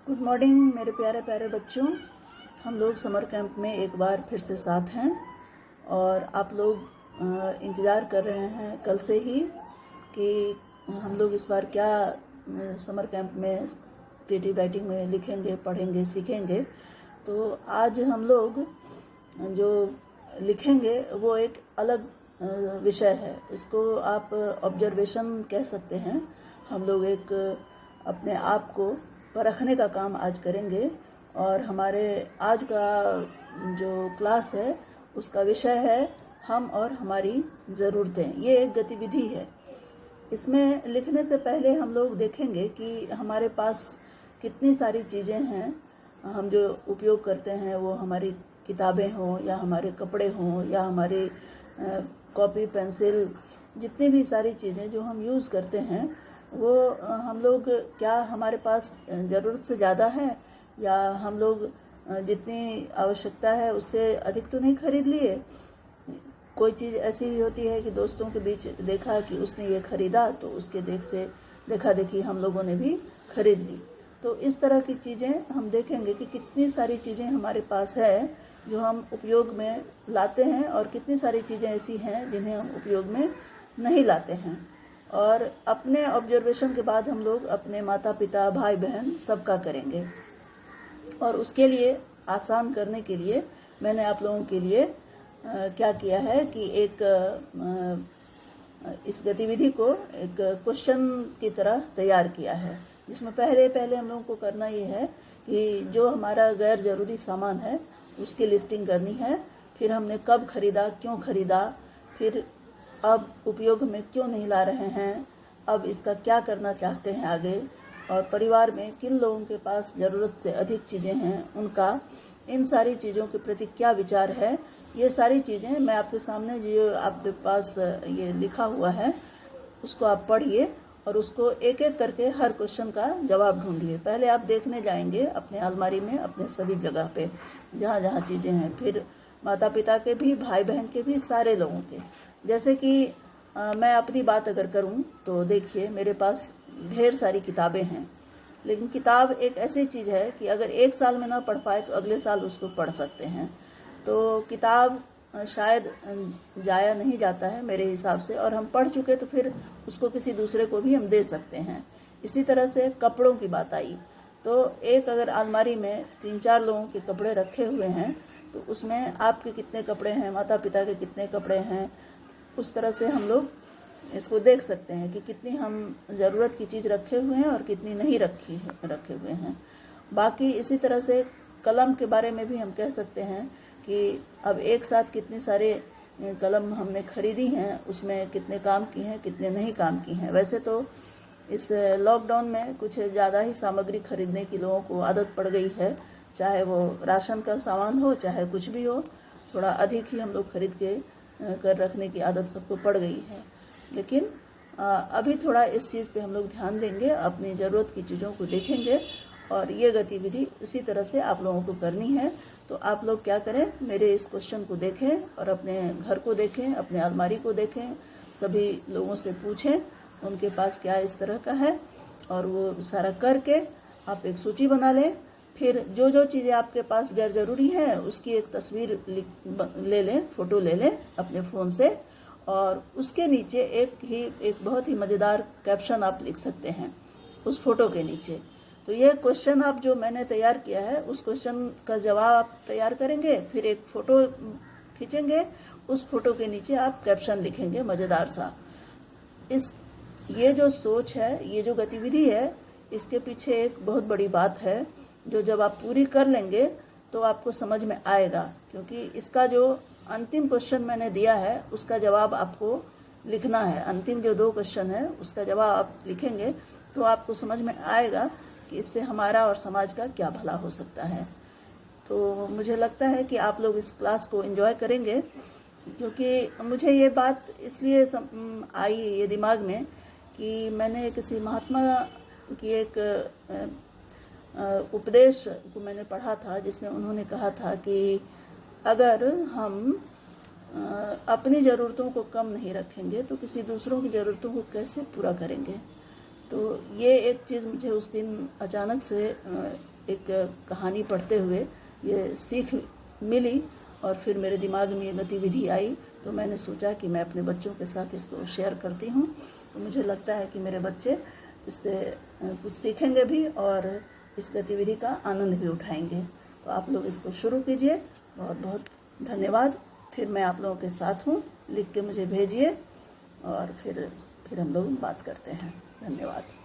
Good morning मेरे प्यारे प्यारे बच्चों। हम लोग समर कैंप में एक बार फिर से साथ हैं और आप लोग इंतज़ार कर रहे हैं कल से ही कि हम लोग इस बार क्या समर कैंप में क्रिएटिव राइटिंग में लिखेंगे, पढ़ेंगे, सीखेंगे। तो आज हम लोग जो लिखेंगे वो एक अलग विषय है। इसको आप ऑब्जर्वेशन कह सकते हैं। हम लोग एक अपने आप को परखने का काम आज करेंगे और हमारे आज का जो क्लास है उसका विषय है हम और हमारी ज़रूरतें। ये एक गतिविधि है। इसमें लिखने से पहले हम लोग देखेंगे कि हमारे पास कितनी सारी चीज़ें हैं। हम जो उपयोग करते हैं वो हमारी किताबें हों या हमारे कपड़े हों या हमारे कॉपी पेंसिल, जितनी भी सारी चीज़ें जो हम यूज़ करते हैं वो हम लोग क्या हमारे पास ज़रूरत से ज़्यादा है या हम लोग जितनी आवश्यकता है उससे अधिक तो नहीं खरीद लिए। कोई चीज़ ऐसी भी होती है कि दोस्तों के बीच देखा कि उसने ये खरीदा तो उसके देखा देखी हम लोगों ने भी खरीद ली। तो इस तरह की चीज़ें हम देखेंगे कि कितनी सारी चीज़ें हमारे पास है जो हम उपयोग में लाते हैं और कितनी सारी चीज़ें ऐसी हैं जिन्हें हम उपयोग में नहीं लाते हैं। और अपने ऑब्जर्वेशन के बाद हम लोग अपने माता पिता, भाई बहन सबका करेंगे। और उसके लिए आसान करने के लिए मैंने आप लोगों के लिए क्या किया है कि एक इस गतिविधि को एक क्वेश्चन की तरह तैयार किया है, जिसमें पहले हम लोगों को करना ये है कि जो हमारा गैर ज़रूरी सामान है उसकी लिस्टिंग करनी है। फिर हमने कब खरीदा, क्यों खरीदा, फिर अब उपयोग में क्यों नहीं ला रहे हैं, अब इसका क्या करना चाहते हैं आगे, और परिवार में किन लोगों के पास ज़रूरत से अधिक चीज़ें हैं उनका इन सारी चीज़ों के प्रति क्या विचार है। ये सारी चीज़ें मैं आपके सामने जो आपके पास ये लिखा हुआ है उसको आप पढ़िए और उसको एक एक करके हर क्वेश्चन का जवाब ढूंढिए। पहले आप देखने जाएंगे अपने अलमारी में, अपने सभी जगह पे जहाँ जहाँ चीज़ें हैं, फिर माता पिता के भी, भाई बहन के भी, सारे लोगों के। जैसे कि मैं अपनी बात अगर करूं तो देखिए मेरे पास ढेर सारी किताबें हैं, लेकिन किताब एक ऐसी चीज़ है कि अगर एक साल में ना पढ़ पाए तो अगले साल उसको पढ़ सकते हैं। तो किताब शायद जाया नहीं जाता है मेरे हिसाब से, और हम पढ़ चुके तो फिर उसको किसी दूसरे को भी हम दे सकते हैं। इसी तरह से कपड़ों की बात आई तो एक अगर अलमारी में 3-4 लोगों के कपड़े रखे हुए हैं तो उसमें आपके कितने कपड़े हैं, माता पिता के कितने कपड़े हैं, उस तरह से हम लोग इसको देख सकते हैं कि कितनी हम ज़रूरत की चीज़ रखे हुए हैं और कितनी नहीं रखे हुए हैं। बाकी इसी तरह से कलम के बारे में भी हम कह सकते हैं कि अब एक साथ कितने सारे कलम हमने खरीदी हैं, उसमें कितने काम की हैं, कितने नहीं काम की हैं। वैसे तो इस लॉकडाउन में कुछ ज़्यादा ही सामग्री खरीदने की लोगों को आदत पड़ गई है, चाहे वो राशन का सामान हो चाहे कुछ भी हो, थोड़ा अधिक ही हम लोग खरीद के कर रखने की आदत सबको पड़ गई है। लेकिन अभी थोड़ा इस चीज़ पे हम लोग ध्यान देंगे, अपनी ज़रूरत की चीज़ों को देखेंगे और ये गतिविधि इसी तरह से आप लोगों को करनी है। तो आप लोग क्या करें, मेरे इस क्वेश्चन को देखें और अपने घर को देखें, अपने अलमारी को देखें, सभी लोगों से पूछें उनके पास क्या इस तरह का है, और वो सारा करके आप एक सूची बना लें। फिर जो जो चीज़ें आपके पास गैर ज़रूरी है उसकी एक तस्वीर ले लें, फ़ोटो ले लें अपने फ़ोन से, और उसके नीचे एक बहुत ही मज़ेदार कैप्शन आप लिख सकते हैं उस फोटो के नीचे। तो ये क्वेश्चन आप जो मैंने तैयार किया है उस क्वेश्चन का जवाब आप तैयार करेंगे, फिर एक फ़ोटो खींचेंगे, उस फोटो के नीचे आप कैप्शन लिखेंगे मज़ेदार सा। ये जो सोच है, ये जो गतिविधि है, इसके पीछे एक बहुत बड़ी बात है जो जब आप पूरी कर लेंगे तो आपको समझ में आएगा, क्योंकि इसका जो अंतिम क्वेश्चन मैंने दिया है उसका जवाब आपको लिखना है। अंतिम जो 2 क्वेश्चन है उसका जवाब आप लिखेंगे तो आपको समझ में आएगा कि इससे हमारा और समाज का क्या भला हो सकता है। तो मुझे लगता है कि आप लोग इस क्लास को एंजॉय करेंगे, क्योंकि मुझे ये बात इसलिए आई ये दिमाग में कि मैंने किसी महात्मा की एक उपदेश को मैंने पढ़ा था, जिसमें उन्होंने कहा था कि अगर हम अपनी ज़रूरतों को कम नहीं रखेंगे तो किसी दूसरों की ज़रूरतों को कैसे पूरा करेंगे। तो ये एक चीज़ मुझे उस दिन अचानक से एक कहानी पढ़ते हुए ये सीख मिली और फिर मेरे दिमाग में ये गतिविधि आई, तो मैंने सोचा कि मैं अपने बच्चों के साथ इसको शेयर करती हूँ। तो मुझे लगता है कि मेरे बच्चे इससे कुछ सीखेंगे भी और इस गतिविधि का आनंद भी उठाएंगे। तो आप लोग इसको शुरू कीजिए। बहुत बहुत धन्यवाद। फिर मैं आप लोगों के साथ हूँ, लिख के मुझे भेजिए और फिर हम लोग बात करते हैं। धन्यवाद।